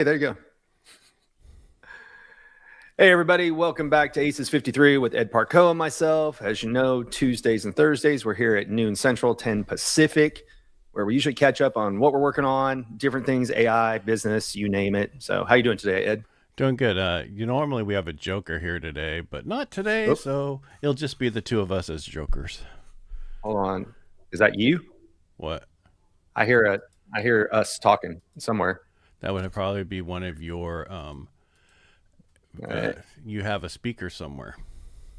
Hey, there you go. Hey, everybody. Welcome back to Aces 53 with Ed Parcaut and myself. As you know, Tuesdays and Thursdays, we're here at noon Central, 10 Pacific, where we usually catch up on what we're working on, different things, AI, business, you name it. So how you doing today, Ed? Doing good. Normally we have a joker here today, but not today, Oh, so it'll just be the two of us as jokers. hold on. Is that you? What? I hear us talking somewhere. That would probably be one of your Uh, you have a speaker somewhere.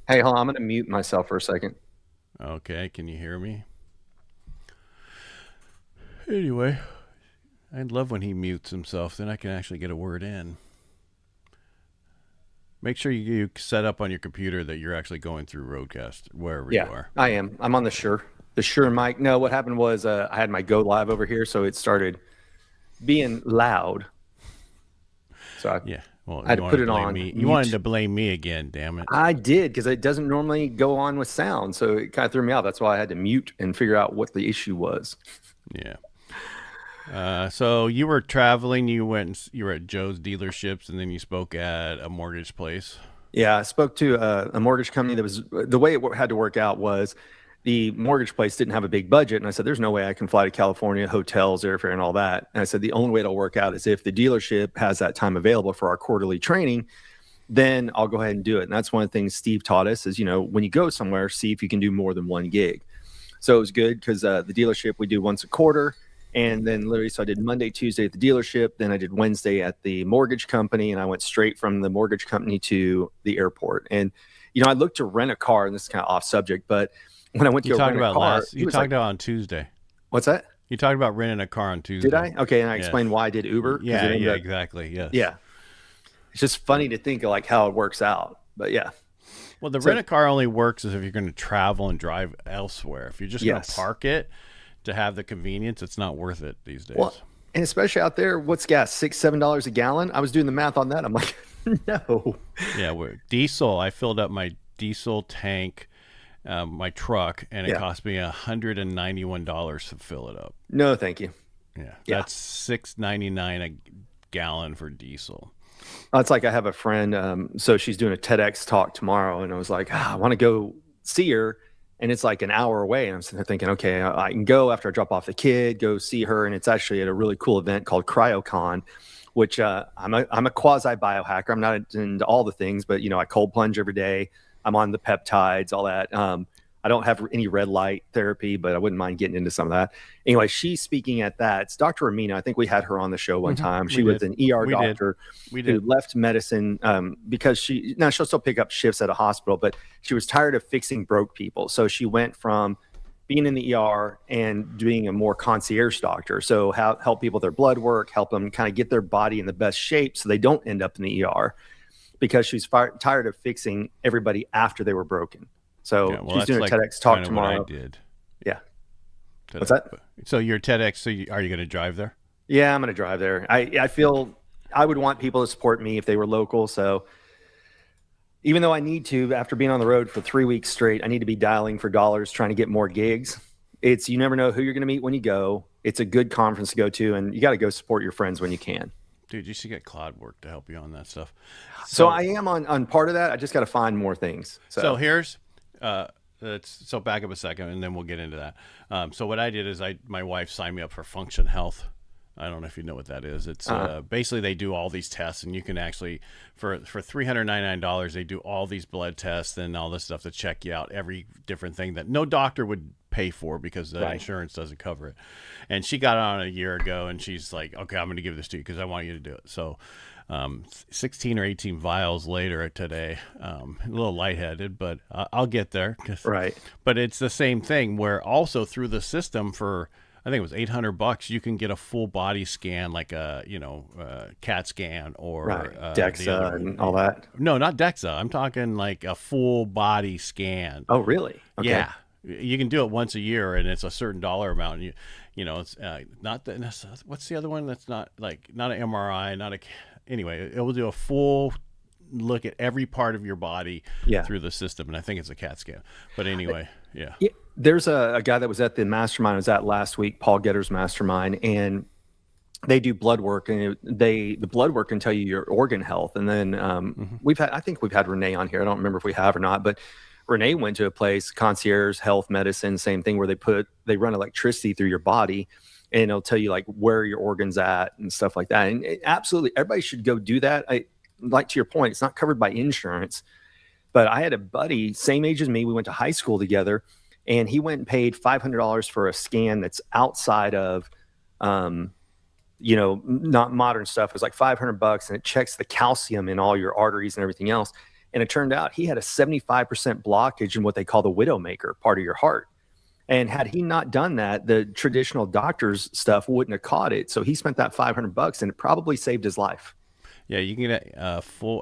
hey, hold on. I'm going to mute myself for a second. Okay, can you hear me? Anyway, I love when he mutes himself, then I can actually get a word in. Make sure you set up on your computer that you're actually going through Roadcast wherever you are. I am. I'm on the Shure mic. No, what happened was I had my Go Live over here, so it started being loud. So Yeah. Well, I had to put it on. You wanted to blame me again, damn it. I did, because it doesn't normally go on with sound, so it kind of threw me out. That's why I had to mute and figure out what the issue was. Yeah. So you were traveling. You were at Joe's dealerships, and then you spoke at a mortgage place. Yeah, I spoke to a mortgage company that was, the way it had to work out was the mortgage place didn't have a big budget. And I said, there's no way I can fly to California, hotels, airfare, and all that. And I said, the only way it'll work out is if the dealership has that time available for our quarterly training, then I'll go ahead and do it. And that's one of the things Steve taught us is, when you go somewhere, see if you can do more than one gig. So it was good because the dealership we do once a quarter. And then literally, so I did Monday, Tuesday at the dealership. Then I did Wednesday at the mortgage company. And I went straight from the mortgage company to the airport. And, I looked to rent a car, and this is kind of off subject, but when I went to rent a car, you talked about on Tuesday. What's that? You talked about renting a car on Tuesday. Did I? Okay, and I explained why I did Uber. Yeah, exactly. Yes. Yeah. It's just funny to think of like how it works out. But yeah. Well, the rent a car only works if you're going to travel and drive elsewhere. If you're just going to park it to have the convenience, it's not worth it these days. Well, and especially out there, what's gas? $6-7 a gallon? I was doing the math on that. I'm like, no. Yeah, diesel. I filled up my diesel tank, my truck, and it cost me $191 to fill it up. No, thank you. Yeah, that's $6.99 a gallon for diesel. It's like I have a friend, so she's doing a TEDx talk tomorrow, and I was like, I want to go see her, and it's like an hour away, and I'm sitting there thinking, okay, I can go after I drop off the kid, go see her, and it's actually at a really cool event called CryoCon, which I'm a quasi biohacker. I'm not into all the things, but I cold plunge every day. I'm on the peptides, all that. I don't have any red light therapy, but I wouldn't mind getting into some of that. Anyway, she's speaking at that. It's Dr. Amina. I think we had her on the show one time. She was an ER doctor who left medicine because she'll still pick up shifts at a hospital, but she was tired of fixing broke people. So she went from being in the ER and being a more concierge doctor. So help people with their blood work, help them kind of get their body in the best shape so they don't end up in the ER, because she's tired of fixing everybody after they were broken. So she's doing a TEDx talk tomorrow. I did. Yeah. What's that? So your TEDx, are you going to drive there? Yeah, I'm going to drive there. I feel I would want people to support me if they were local. So even though I need to, after being on the road for 3 weeks straight, I need to be dialing for dollars, trying to get more gigs. You never know who you're going to meet when you go. It's a good conference to go to, and you got to go support your friends when you can. Dude, you should get Claude work to help you on that stuff. So I am on part of that. I just got to find more things. So here's, so back up a second, and then we'll get into that. So what I did is my wife signed me up for Function Health. I don't know if you know what that is. It's basically they do all these tests, and you can actually, for $399, they do all these blood tests and all this stuff to check you out, every different thing that no doctor would pay for because the insurance doesn't cover it. And she got on a year ago, and she's like, okay, I'm going to give this to you because I want you to do it. So 16 or 18 vials later today, a little lightheaded, but I'll get there. Right. But it's the same thing where also through the system for, I think it was $800, you can get a full body scan, like a CAT scan or DEXA and all that. No, not DEXA. I'm talking like a full body scan. Oh, really? Okay. Yeah, you can do it once a year, and it's a certain dollar amount. And it's not the, what's the other one? That's not an MRI, anyway. It will do a full look at every part of your body through the system, and I think it's a CAT scan. But anyway, yeah. There's a guy that was at the mastermind I was at last week, Paul Getter's mastermind, and they do blood work, and the blood work can tell you your organ health. And then I think we've had Renee on here. I don't remember if we have or not, but Renee went to a place, Concierge Health Medicine, same thing, where they run electricity through your body, and it'll tell you like where your organ's at and stuff like that. And absolutely, everybody should go do that. Like to your point, it's not covered by insurance, but I had a buddy, same age as me. We went to high school together, and he went and paid $500 for a scan that's outside of, not modern stuff. It was like $500, and it checks the calcium in all your arteries and everything else. And it turned out he had a 75% blockage in what they call the widowmaker part of your heart. And had he not done that, the traditional doctor's stuff wouldn't have caught it. So he spent that $500, and it probably saved his life. Yeah, you can get a full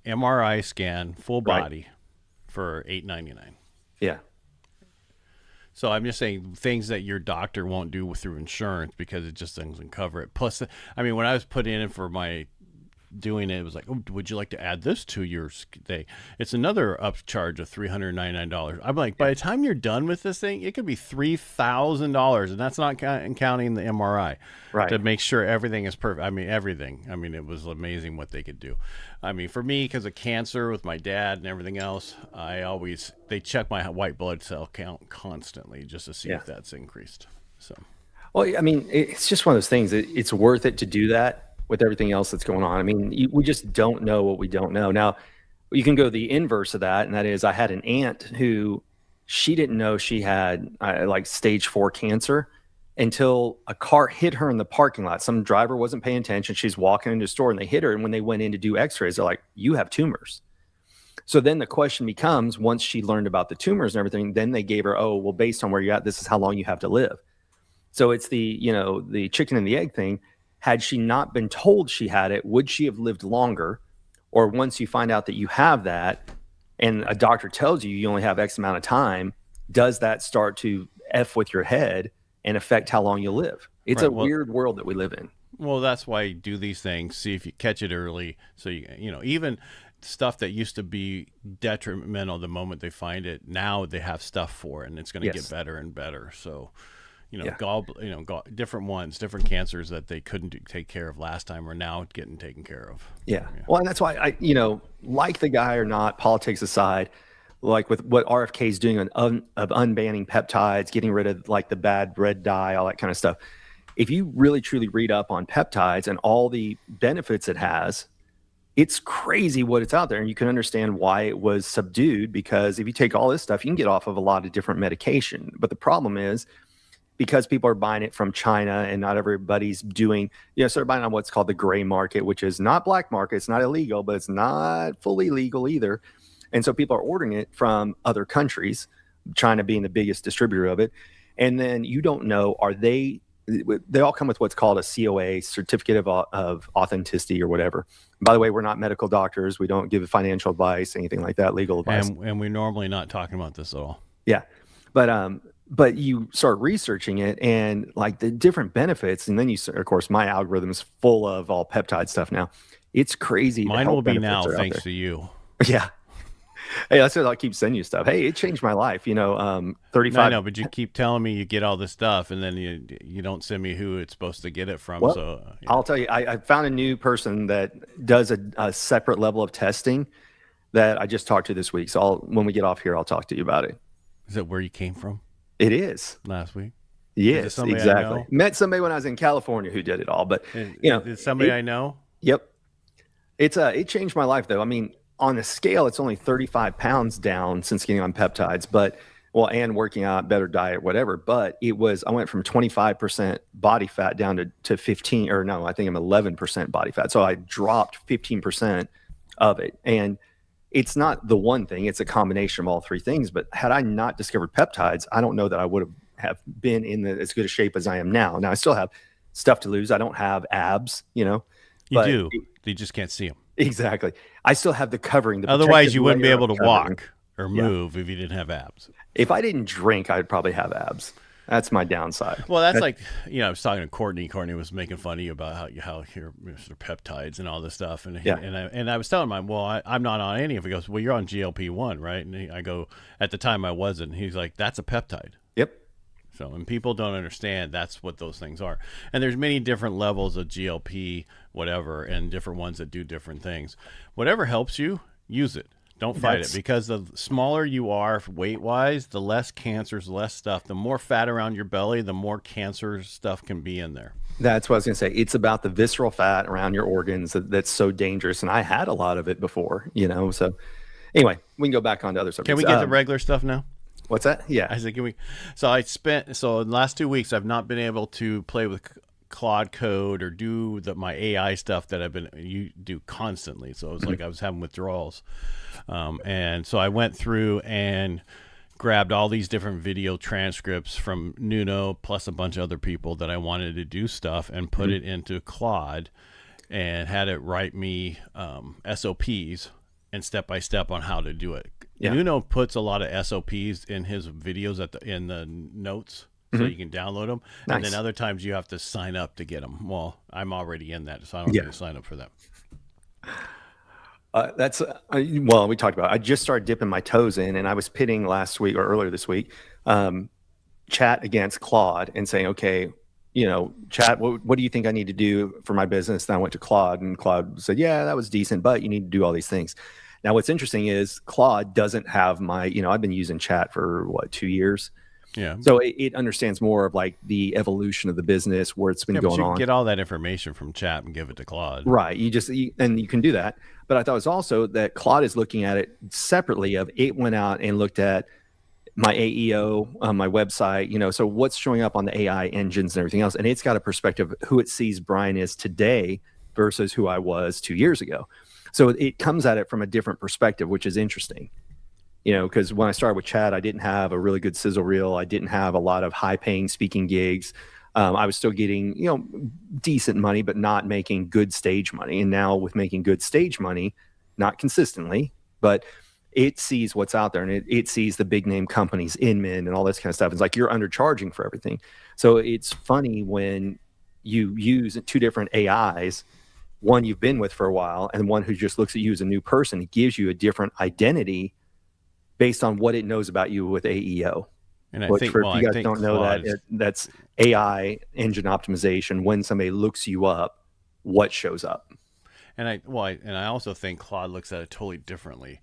MRI scan, full body, for $8.99. Yeah. So I'm just saying things that your doctor won't do through insurance because it just doesn't cover it. Plus, I mean, when I was putting in for my doing it was like, oh, would you like to add this to your thing? It's another upcharge of $399. I'm like, by the time you're done with this thing, it could be $3,000, and that's not counting the MRI, to make sure everything is perfect. I mean, everything. I mean, it was amazing what they could do. I mean, for me, because of cancer with my dad and everything else, they check my white blood cell count constantly just to see if that's increased. So, well, I mean, it's just one of those things. It's worth it to do that with everything else that's going on. I mean, we just don't know what we don't know. Now, you can go the inverse of that, and that is I had an aunt who she didn't know she had like stage 4 cancer until a car hit her in the parking lot. Some driver wasn't paying attention. She's walking into a store, and they hit her. And when they went in to do x-rays, they're like, you have tumors. So then the question becomes, once she learned about the tumors and everything, then they gave her, oh, well, based on where you're at, this is how long you have to live. So it's the chicken and the egg thing. Had she not been told she had it, would she have lived longer? Or once you find out that you have that and a doctor tells you you only have X amount of time, does that start to F with your head and affect how long you live? It's a weird world that we live in. Well, that's why you do these things. See if you catch it early. So, even stuff that used to be detrimental the moment they find it, now they have stuff for it, and it's going to get better and better. So, different ones, different cancers that they couldn't take care of last time are now getting taken care of. Yeah. Well, and that's why like the guy or not, politics aside, like with what RFK is doing of unbanning peptides, getting rid of like the bad red dye, all that kind of stuff. If you really truly read up on peptides and all the benefits it has, it's crazy what it's out there. And you can understand why it was subdued, because if you take all this stuff, you can get off of a lot of different medication. But the problem is, because people are buying it from China and not everybody's doing, so they're buying on what's called the gray market, which is not black market. It's not illegal, but it's not fully legal either. And so people are ordering it from other countries, China being the biggest distributor of it. And then you don't know, they all come with what's called a COA, certificate of authenticity or whatever. By the way, we're not medical doctors. We don't give financial advice, anything like that, legal advice. And we're normally not talking about this at all. Yeah. But you start researching it and like the different benefits. And then of course, my algorithm is full of all peptide stuff now. It's crazy. Mine will be now, thanks to you. Yeah. Hey, that's what I'll keep sending you stuff. Hey, it changed my life. 35. I know, but you keep telling me you get all this stuff, and then you don't send me who it's supposed to get it from. Well, so I'll tell you, I found a new person that does a separate level of testing that I just talked to this week. So when we get off here, I'll talk to you about it. Is that where you came from? It is. Last week? Yes, exactly. Met somebody when I was in California who did it all, but is somebody I know? Yep. It changed my life though. I mean, on the scale, it's only 35 pounds down since getting on peptides, and working out, better diet, whatever. But I went from 25% body fat down to 15, or no, I think I'm 11% body fat. So I dropped 15% of it. And it's not the one thing, it's a combination of all three things. But had I not discovered peptides, I don't know that I would have been in as good a shape as I am now. Now I still have stuff to lose. I don't have abs, You do. You just can't see them. Exactly. I still have the covering. Otherwise, you wouldn't be able to walk or move if you didn't have abs. If I didn't drink, I'd probably have abs. That's my downside. Well, that's like, I was talking to Courtney. Courtney was making fun of you about how you're Mr. Peptides and all this stuff. And I was telling him, I'm not on any of it. He goes, well, you're on GLP-1, right? And I go, at the time I wasn't. He's like, that's a peptide. Yep. So, and people don't understand that's what those things are. And there's many different levels of GLP, whatever, and different ones that do different things. Whatever helps you, use it. Don't fight it, because the smaller you are weight-wise, the less cancers, less stuff. The more fat around your belly, the more cancer stuff can be in there. That's what I was going to say. It's about the visceral fat around your organs that's so dangerous. And I had a lot of it before, So anyway, we can go back on to other subjects. Can we get the regular stuff now? What's that? Yeah. I said, can we? So in the last 2 weeks, I've not been able to play with Claude Code or do my AI stuff that you do constantly. So it was like I was having withdrawals. And so I went through and grabbed all these different video transcripts from Nuno plus a bunch of other people that I wanted to do stuff, and put it into Claude and had it write me SOPs and step-by-step on how to do it. Yeah. Nuno puts a lot of SOPs in his videos in the notes, so you can download them. Nice. And then other times you have to sign up to get them. Well, I'm already in that, so I don't need to sign up for that. Well, we talked about it. I just started dipping my toes in, and I was pitting last week or earlier this week, Chat against Claude, and saying, okay, Chat, what do you think I need to do for my business? And I went to Claude, and Claude said, yeah, that was decent, but you need to do all these things. Now, what's interesting is Claude doesn't have I've been using Chat for 2 years. Yeah. So it understands more of like the evolution of the business, where it's been going on. Get all that information from Chat and give it to Claude. Right. And you can do that. But I thought it was also that Claude is looking at it separately. It went out and looked at my AEO on my website, so what's showing up on the AI engines and everything else. And it's got a perspective of who it sees Brian is today versus who I was 2 years ago. So it comes at it from a different perspective, which is interesting. Because when I started with Chat, I didn't have a really good sizzle reel. I didn't have a lot of high-paying speaking gigs. I was still getting, decent money, but not making good stage money. And now with making good stage money, not consistently, but it sees what's out there, and it sees the big name companies, Inman and all this kind of stuff. It's like you're undercharging for everything. So it's funny when you use two different AIs, one you've been with for a while, and one who just looks at you as a new person. It gives you a different identity based on what it knows about you with AEO. And I think, if you guys don't know that, that's AI engine optimization. When somebody looks you up, what shows up? And I also think Claude looks at it totally differently.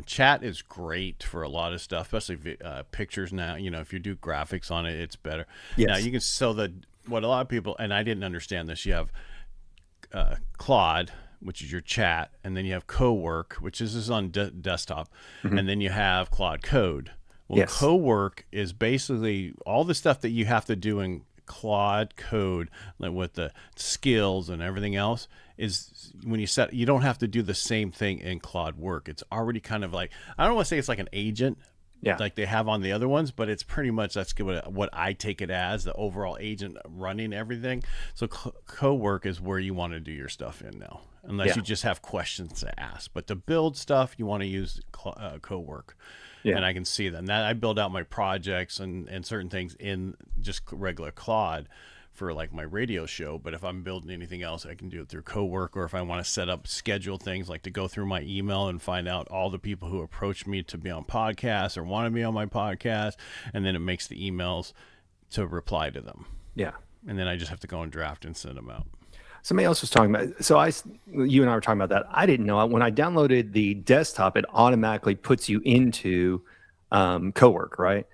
Chat is great for a lot of stuff, especially pictures now. If you do graphics on it, it's better. Yes. Now you can what a lot of people, and I didn't understand this. You have Claude, which is your chat, and then you have Cowork, which is on desktop, and then you have Claude Code. Well, yes. Cowork is basically all the stuff that you have to do in Claude Code, like with the skills and everything else, is when you don't have to do the same thing in Claude Work. It's already kind of like, I don't want to say it's like an agent, like they have on the other ones, but it's pretty much that's what I take it as, the overall agent running everything. So Cowork is where you want to do your stuff in now, unless you just have questions to ask. But to build stuff, you want to use Cowork. Yeah. And I can see that. I build out my projects and certain things in just regular Claude for like my radio show. But if I'm building anything else, I can do it through Cowork. Or if I want to schedule things, like to go through my email and find out all the people who approach me to be on podcasts or want to be on my podcast, and then it makes the emails to reply to them. Yeah. And then I just have to go and draft and send them out. Somebody else was talking about, you and I were talking about that. I didn't know. When I downloaded the desktop, it automatically puts you into Cowork, right?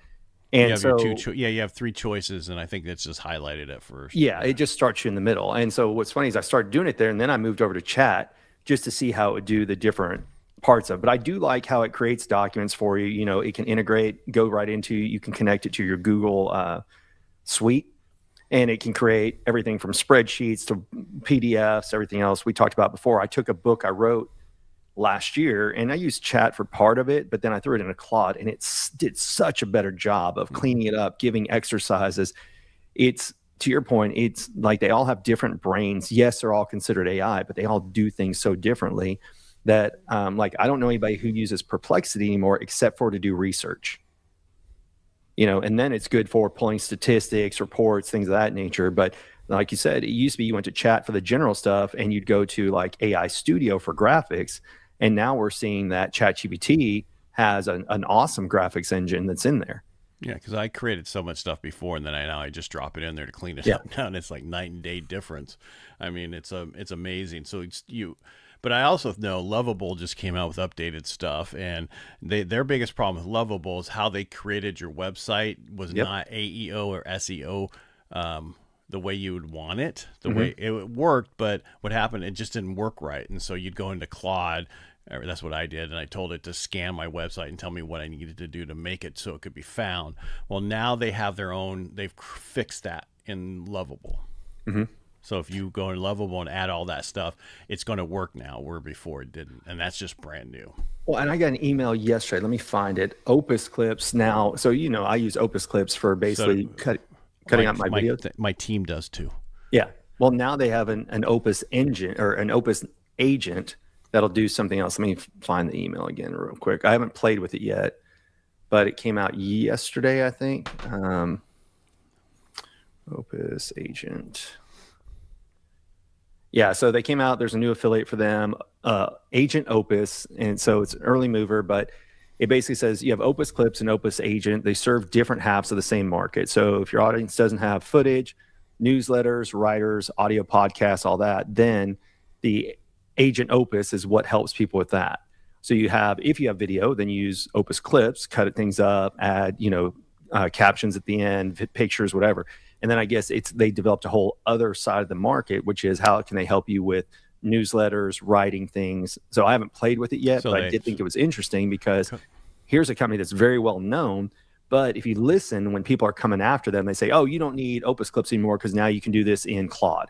And you have three choices, and I think that's just highlighted at first. Yeah, it just starts you in the middle. And so what's funny is I started doing it there, and then I moved over to Chat just to see how it would do the different parts of it. But I do like how it creates documents for you. It can integrate, go right into, you can connect it to your Google suite. And it can create everything from spreadsheets to PDFs, everything else we talked about before. I took a book I wrote last year, and I used Chat for part of it, but then I threw it in a Claude, and it did such a better job of cleaning it up, giving exercises. It's, to your point, it's like they all have different brains. Yes, they're all considered AI, but they all do things so differently that, like, I don't know anybody who uses Perplexity anymore except for to do research. And then it's good for pulling statistics, reports, things of that nature. But like you said, it used to be you went to Chat for the general stuff, and you'd go to like AI Studio for graphics. And now we're seeing that ChatGPT has an awesome graphics engine that's in there. Yeah, because I created so much stuff before, and then now I just drop it in there to clean it Yeah. up now, and it's like night and day difference. I mean, it's amazing. So but I also know Lovable just came out with updated stuff, and their biggest problem with Lovable is how they created your website was Yep. not AEO or SEO. The way you would want it, the Mm-hmm. way it worked, but what happened, it just didn't work right. And so you'd go into Claude, or that's what I did, and I told it to scan my website and tell me what I needed to do to make it so it could be found. Well, now they have their own, they've fixed that in Lovable. Mm-hmm. So if you go in Lovable and add all that stuff, it's going to work now, where before it didn't. And that's just brand new. Well, and I got an email yesterday. Let me find it. Opus Clips now. So, I use Opus Clips for basically cutting out my videos. My team does too. Yeah. Well, now they have an Opus engine or an Opus agent that'll do something else. Let me find the email again real quick. I haven't played with it yet, but it came out yesterday, I think. Opus agent. Yeah, so they came out. There's a new affiliate for them, Agent Opus, and so it's an early mover, but it basically says you have Opus Clips and Opus Agent. They serve different halves of the same market. So if your audience doesn't have footage, newsletters, writers, audio podcasts, all that, then the Agent Opus is what helps people with that. So if you have video, then you use Opus Clips, cut things up, add, captions at the end, pictures, whatever. And then I guess they developed a whole other side of the market, which is how can they help you with newsletters, writing things. So I haven't played with it yet, but I did think it was interesting because here's a company that's very well known. But if you listen, when people are coming after them, they say, oh, you don't need Opus Clips anymore because now you can do this in Claude.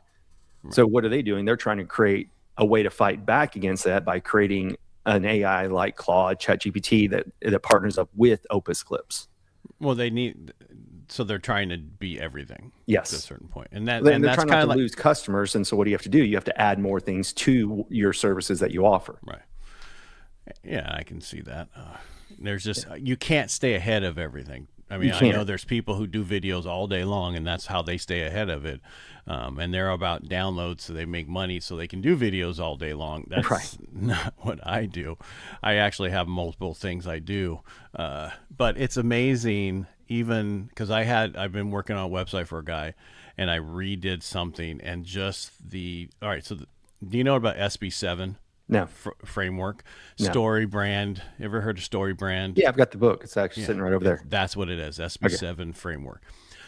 Right. So what are they doing? They're trying to create a way to fight back against that by creating an AI like Claude, ChatGPT that partners up with Opus Clips. Well, so they're trying to be everything. Yes. To a certain point. And they're trying not to lose customers. And so what do you have to do? You have to add more things to your services that you offer. Right. Yeah, I can see that. There's just, you can't stay ahead of everything. I mean, I know there's people who do videos all day long, and that's how they stay ahead of it. And they're about downloads, so they make money so they can do videos all day long. That's not what I do. I actually have multiple things I do. But it's amazing, even because I've been working on a website for a guy, and I redid something, and just do you know about SB7? No. Framework. No. StoryBrand. Ever heard of StoryBrand? Yeah, I've got the book. It's actually sitting right over there. That's what it is. SB7 framework.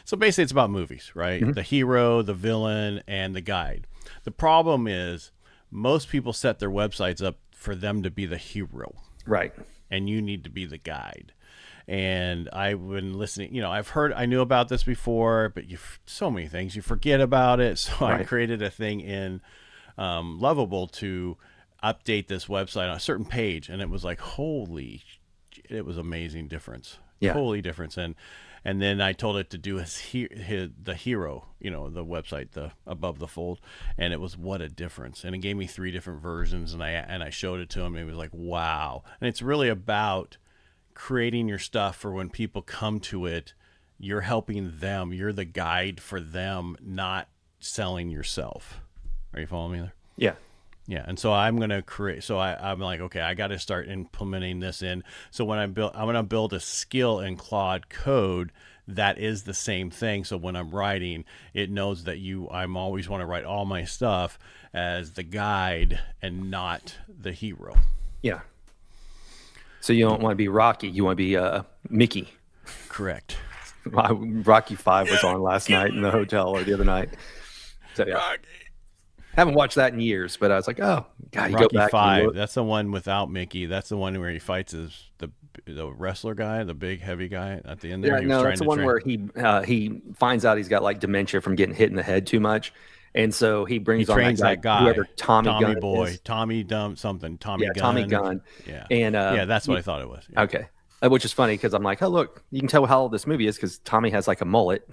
So basically it's about movies, right? Mm-hmm. The hero, the villain, and the guide. The problem is most people set their websites up for them to be the hero. Right. And you need to be the guide. And I've been listening, I knew about this before, but so many things, you forget about it. So I created a thing in Lovable to update this website on a certain page, and it was like, it was amazing difference. Yeah. Totally difference. And then I told it to do the hero, the website, the above the fold, and it was what a difference. And it gave me 3 different versions, and I showed it to him, and it was like, wow. And it's really about creating your stuff for when people come to it, you're helping them, you're the guide for them, not selling yourself. Are you following me there? Yeah. Yeah, and so I'm gonna create. So I'm like, okay, I got to start implementing this in. So when I'm gonna build a skill in Claude Code that is the same thing. So when I'm writing, it knows that I'm always want to write all my stuff as the guide and not the hero. Yeah. So you don't want to be Rocky. You want to be Mickey. Correct. Rocky 5 was on last night in the hotel or the other night. So yeah. Rocky. Haven't watched that in years, but I was like, oh, God, you Rocky go back. 5. That's the one without Mickey. That's the one where he fights the wrestler guy, the big heavy guy at the end there. Yeah, no, that's the one where he finds out he's got like dementia from getting hit in the head too much, and so he brings on that guy, whoever Tommy Boy, is. Tommy Gunn, something. Tommy Gunn. Tommy Gunn. Yeah, and that's what I thought it was. Yeah. Okay. Which is funny because I'm like, oh, look, you can tell how old this movie is because Tommy has like a mullet,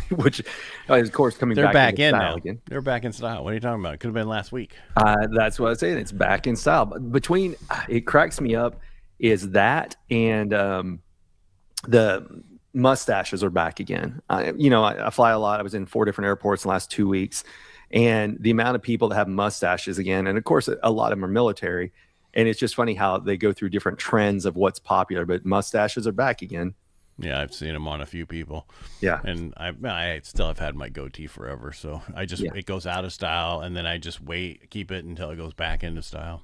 which is, of course, They're back in now. Again. They're back in style. What are you talking about? It could have been last week. That's what I was saying. It's back in style. But between, it cracks me up is that and the mustaches are back again. I fly a lot. I was in 4 different airports in the last 2 weeks. And the amount of people that have mustaches again, and of course, a lot of them are military. And it's just funny how they go through different trends of what's popular, but mustaches are back again. Yeah, I've seen them on a few people. Yeah. And I still have had my goatee forever, so Yeah. it goes out of style, and then I just keep it until it goes back into style.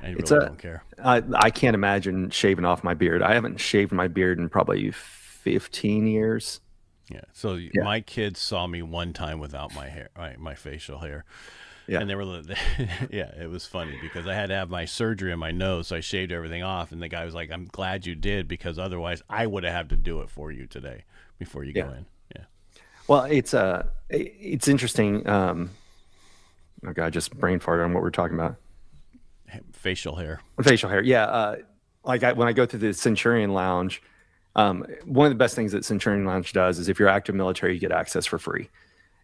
I It's really don't care. I can't imagine shaving off my beard. I haven't shaved my beard in probably 15 years. Yeah. So Yeah. my kids saw me one time without my hair, my facial hair. Yeah. And they were, yeah, it was funny because I had to have my surgery on my nose, so I shaved everything off. And the guy was like, "I'm glad you did, because otherwise I would have had to do it for you today before you go in." Yeah. Well, it's interesting. Oh God, I just brain farted on what we're talking about. Facial hair. Facial hair. Yeah. When I go through the Centurion Lounge, one of the best things that Centurion Lounge does is if you're active military, you get access for free.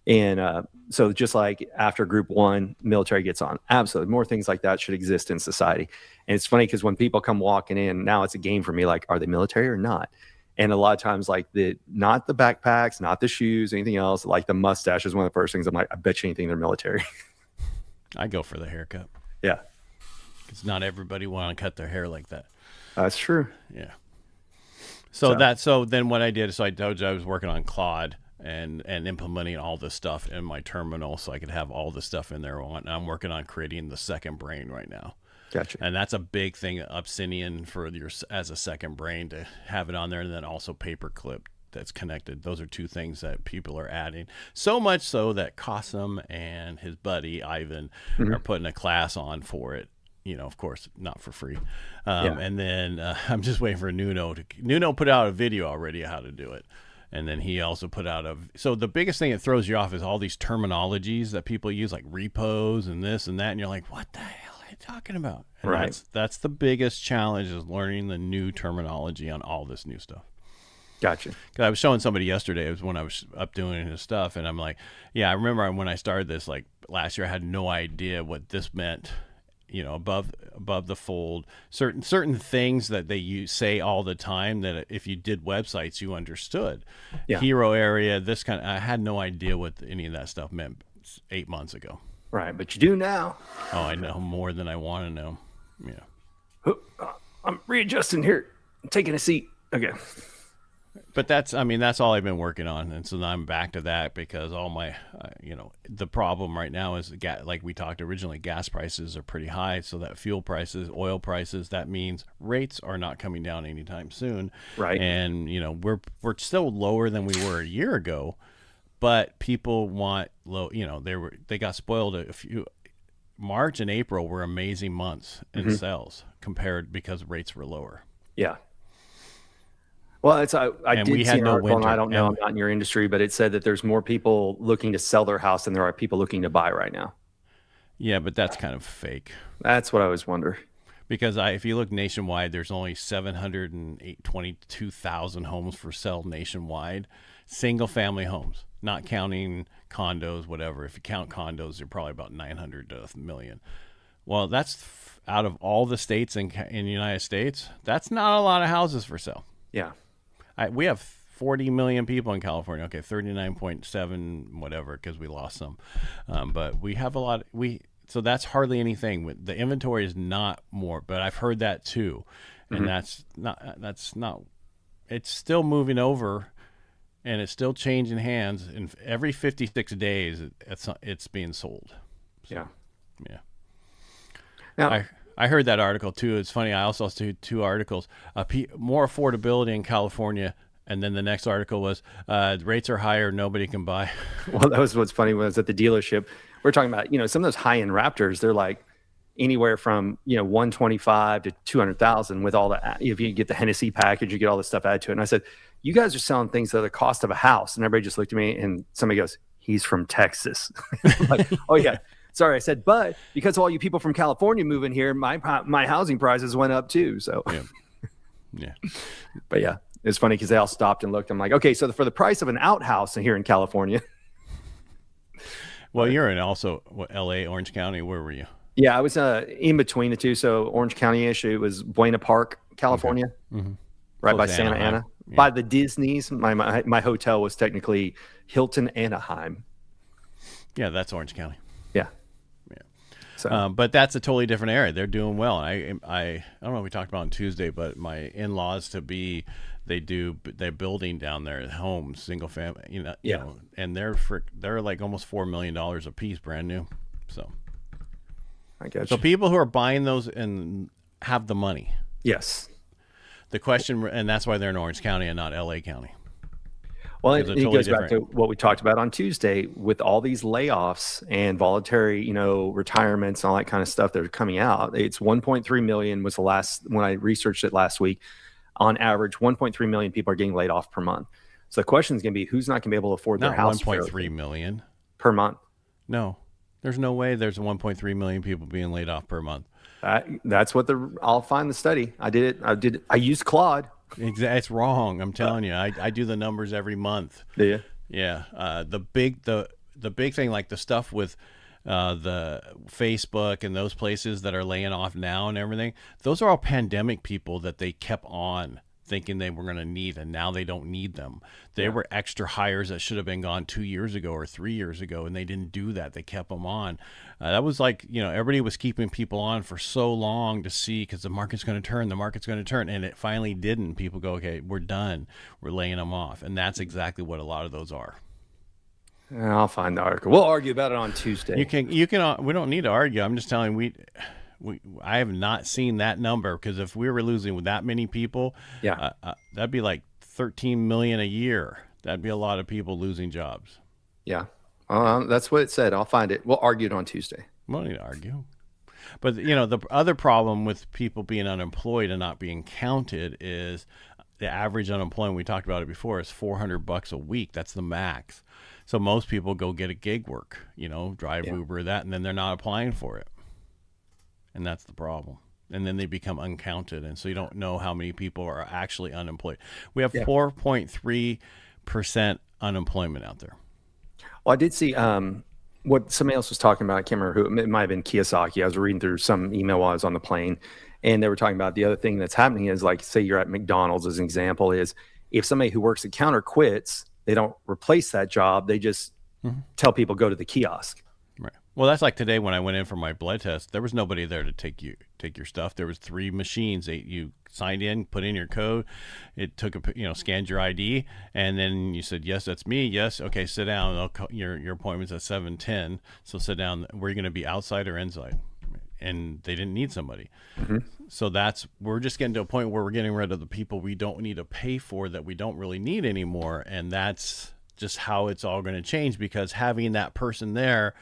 And so just like after group 1, military gets on. Absolutely. More things like that should exist in society. And it's funny because when people come walking in, now it's a game for me, like, are they military or not? And a lot of times, like, not the backpacks, not the shoes, anything else, like the mustache is one of the first things I'm like, I bet you anything they're military. I go for the haircut. Yeah. Because not everybody want to cut their hair like that. That's true. Yeah. So then what I did is I told you I was working on Claude and implementing all this stuff in my terminal so I could have all the stuff in there. And I'm working on creating the second brain right now. Gotcha. And that's a big thing, Obsidian as a second brain, to have it on there, and then also Paperclip that's connected. Those are two things that people are adding. So much so that Qasim and his buddy Ivan are putting a class on for it. Of course, not for free. And then I'm just waiting for Nuno put out a video already of how to do it. And then he also put out so the biggest thing that throws you off is all these terminologies that people use, like repos and this and that. And you're like, what the hell are you talking about? And right. That's the biggest challenge, is learning the new terminology on all this new stuff. Gotcha. Because I was showing somebody yesterday, it was when I was up doing his stuff. And I'm like, yeah, I remember when I started this, like last year, I had no idea what this meant. Above the fold, certain things that they say all the time that if you did websites, you understood. Yeah. Hero area, this kind of, I had no idea what any of that stuff meant 8 months ago. Right. But you do now. Oh, I know more than I want to know. Yeah. I'm readjusting here. I'm taking a seat. Okay. But that's all I've been working on. And so now I'm back to that because all my, the problem right now is, like we talked originally, gas prices are pretty high. So that fuel prices, oil prices, that means rates are not coming down anytime soon. Right. And, we're still lower than we were a year ago, but people want low, they got spoiled March and April were amazing months in sales because rates were lower. Yeah. Well, I did see an article, and I don't know, I'm not in your industry, but it said that there's more people looking to sell their house than there are people looking to buy right now. Yeah, but that's kind of fake. That's what I always wonder. Because if you look nationwide, there's only 722,000 homes for sale nationwide, single family homes, not counting condos, whatever. If you count condos, you're probably about 900 to 1 million. Well, that's out of all the states in the United States. That's not a lot of houses for sale. Yeah. We have 40 million people in California. Okay, 39.7 whatever, because we lost some. But we have a lot. So that's hardly anything. The inventory is not more, but I've heard that too, and that's not. It's still moving over, and it's still changing hands. And every 56 days, it's being sold. So, yeah. Now, I heard that article too. It's funny. I also saw two articles. More affordability in California, and then the next article was rates are higher, nobody can buy. Well, that was what's funny was at the dealership. We're talking about some of those high end Raptors. They're like anywhere from 125 to 200,000 with all that. If you get the Hennessy package, you get all this stuff added to it. And I said, you guys are selling things that are the cost of a house. And everybody just looked at me, and somebody goes, he's from Texas. Like, oh yeah. Sorry, I said, but because all you people from California move in here, my housing prices went up too. So, yeah. But yeah, it's funny because they all stopped and looked. I'm like, okay, so for the price of an outhouse here in California. Well, you're in also L.A., Orange County. Where were you? Yeah, I was in between the two. So Orange County-ish. It was Buena Park, California, right by Santa Ana, by the Disneys. My hotel was technically Hilton Anaheim. Yeah, that's Orange County. Yeah. So. But that's a totally different area. They're doing well. I don't know if we talked about on Tuesday, but my in-laws to be, they're building down there homes, single family, Yeah. and they're like almost $4 million a piece, brand new. So I got so you. people who are buying those and have the money. Yes. The question, and that's why they're in Orange County and not LA County. Well, Because it they're totally goes back to different. what we talked about on Tuesday with all these layoffs and voluntary, retirements and all that kind of stuff that are coming out. It's 1.3 million was the last, when I researched it last week, on average, 1.3 million people are getting laid off per month. So the question is going to be, who's not going to be able to afford their Not house 1.3 million. per month? No, there's no way there's 1.3 million people being laid off per month. That's what I'll find the study. I did it. I used Claude. It's wrong. I'm telling you. I do the numbers every month. Do you? Yeah. The big thing, like the stuff with the Facebook and those places that are laying off now and everything, those are all pandemic people that they kept on thinking they were going to need, and now they don't need them. They were extra hires that should have been gone 2 years ago or 3 years ago, and they didn't do that. They kept them on. That was like, everybody was keeping people on for so long to see, because the market's going to turn, and it finally didn't. People go, okay, we're done. We're laying them off, and that's exactly what a lot of those are. I'll find the article. We'll argue about it on Tuesday. You can. We don't need to argue. I'm just telling you, I have not seen that number, because if we were losing that many people, that'd be like 13 million a year. That'd be a lot of people losing jobs. Yeah. That's what it said. I'll find it. We'll argue it on Tuesday. We don't need to argue. But, the other problem with people being unemployed and not being counted is the average unemployment, we talked about it before, is $400 a week. That's the max. So most people go get a gig work, drive Uber, that, and then they're not applying for it. And that's the problem. And then they become uncounted. And so you don't know how many people are actually unemployed. We have 4.3% unemployment out there. Well, I did see what somebody else was talking about. I can't remember who. It might have been Kiyosaki. I was reading through some email while I was on the plane, and they were talking about the other thing that's happening is, like, say you're at McDonald's as an example, is if somebody who works at counter quits, they don't replace that job. They just tell people go to the kiosk. Right. Well, that's like today when I went in for my blood test. There was nobody there to take your stuff. There was 3 machines. You signed in, put in your code. It took scanned your ID, and then you said, "Yes, that's me." Yes, okay, sit down. Your appointment's at 7:10. So sit down. We're going to be outside or inside, and they didn't need somebody. So we're just getting to a point where we're getting rid of the people we don't need to pay for, that we don't really need anymore, and that's just how it's all going to change, because having that person there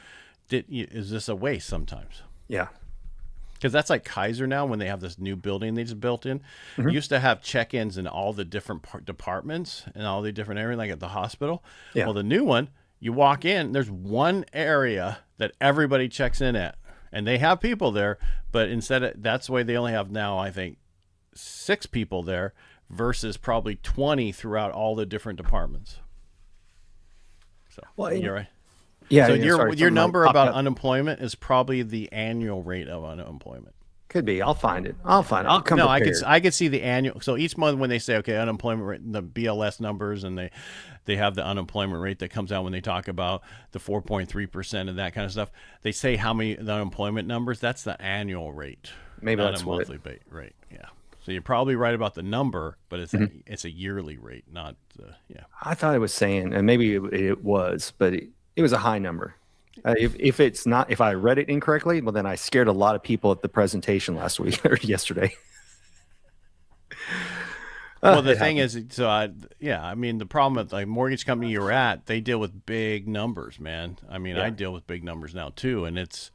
is this a waste sometimes. Yeah. Because that's like Kaiser now, when they have this new building they just built in. You used to have check-ins in all the different departments and all the different areas, like at the hospital. Yeah. Well, the new one, you walk in, there's one area that everybody checks in at, and they have people there, but that's the way they only have now, I think, 6 people there versus probably 20 throughout all the different departments. So, you're right. Yeah. So your number about unemployment is probably the annual rate of unemployment. Could be. I'll find it. I'll come prepared. I could see the annual. So each month when they say, okay, unemployment rate, the BLS numbers, and they have the unemployment rate that comes out when they talk about the 4.3% and that kind of stuff. They say how many the unemployment numbers. That's the annual rate. Maybe not that's a monthly rate. Yeah. So you're probably right about the number, but it's a yearly rate, not I thought it was saying, and maybe it was, but it was a high number. If it's not, if I read it incorrectly, well, then I scared a lot of people at the presentation last week or yesterday. Well, the thing is, the problem with the mortgage company you were at, they deal with big numbers, man. I mean, I deal with big numbers now too, and it's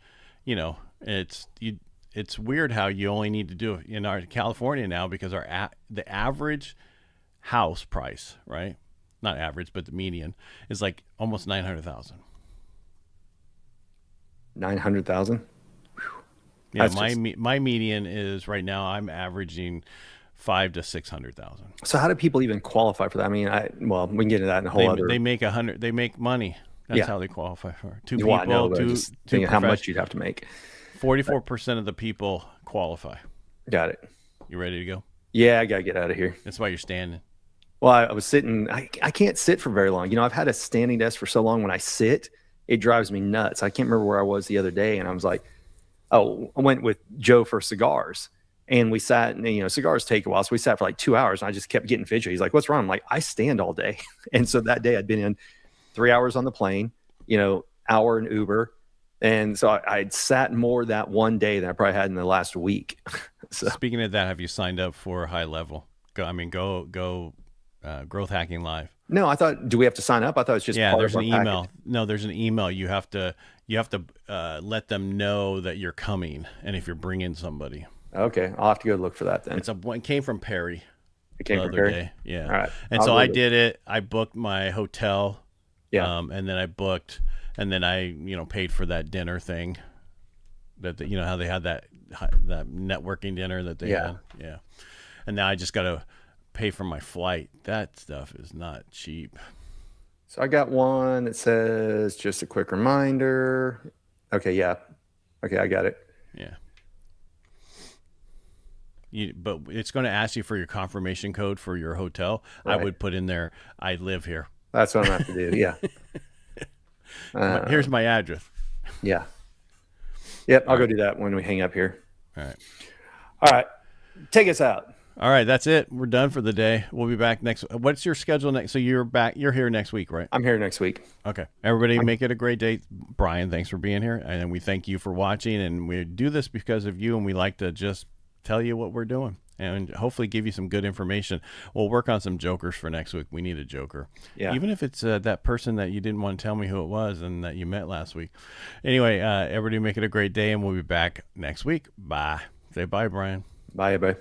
weird how you only need to do it in our California now, because the average house price, right? Not average, but the median is like almost 900,000. 900,000. Yeah, my median is right now. I'm averaging 500,000 to 600,000. So how do people even qualify for that? I mean, we can get into that in a whole other. They make 100. They make money. That's how they qualify for it. 2 well, people. I know, just thinking how much you'd have to make. 44% of the people qualify. Got it. You ready to go? Yeah, I gotta get out of here. That's why you're standing. Well, I was sitting. I can't sit for very long. I've had a standing desk for so long. When I sit, it drives me nuts. I can't remember where I was the other day, and I was like, oh, I went with Joe for cigars, And we sat, and, you know, cigars take a while. So we sat for like 2 hours, and I just kept getting fidgety. He's like, what's wrong? I'm like, I stand all day. And so that day I'd been in 3 hours on the plane, you know, hour in Uber. And so I'd sat more that one day than I probably had in the last week. So Speaking of that, have you signed up for High Level? Go Growth Hacking Live. no, I thought, do we have to sign up? I thought it's just part There's of an our email. package. No, there's an email. You have to let them know that you're coming, and if you're bringing somebody. Okay, I'll have to go look for that then. It came from Perry It came the from other Perry. day. Yeah. All right. And I'll so go I look. did it. I booked my hotel. Yeah. And then I booked, and then I, you know, paid for that dinner thing. You know how they had that networking dinner that they had. Yeah. And now I just got to pay for my flight. That stuff is not cheap. So I got one that says, just a quick reminder. Okay, yeah. Okay, I got it. Yeah. But it's going to ask you for your confirmation code for your hotel. Right. I would put in there, I live here. That's what I'm going to have to do. Yeah. Here's my address. Yeah. Yep, I'll go do that when we hang up here. All right. All right. Take us out. All right, that's it. We're done for the day. We'll be back next. What's your schedule next? So you're here next week, right? I'm here next week. Okay. Everybody make it a great day. Brian, thanks for being here. And we thank you for watching. And we do this because of you. And we like to just tell you what we're doing and hopefully give you some good information. We'll work on some jokers for next week. We need a joker. Yeah. Even if it's that person that you didn't want to tell me who it was and that you met last week. Anyway, everybody make it a great day. And we'll be back next week. Bye. Say bye, Brian. Bye, everybody.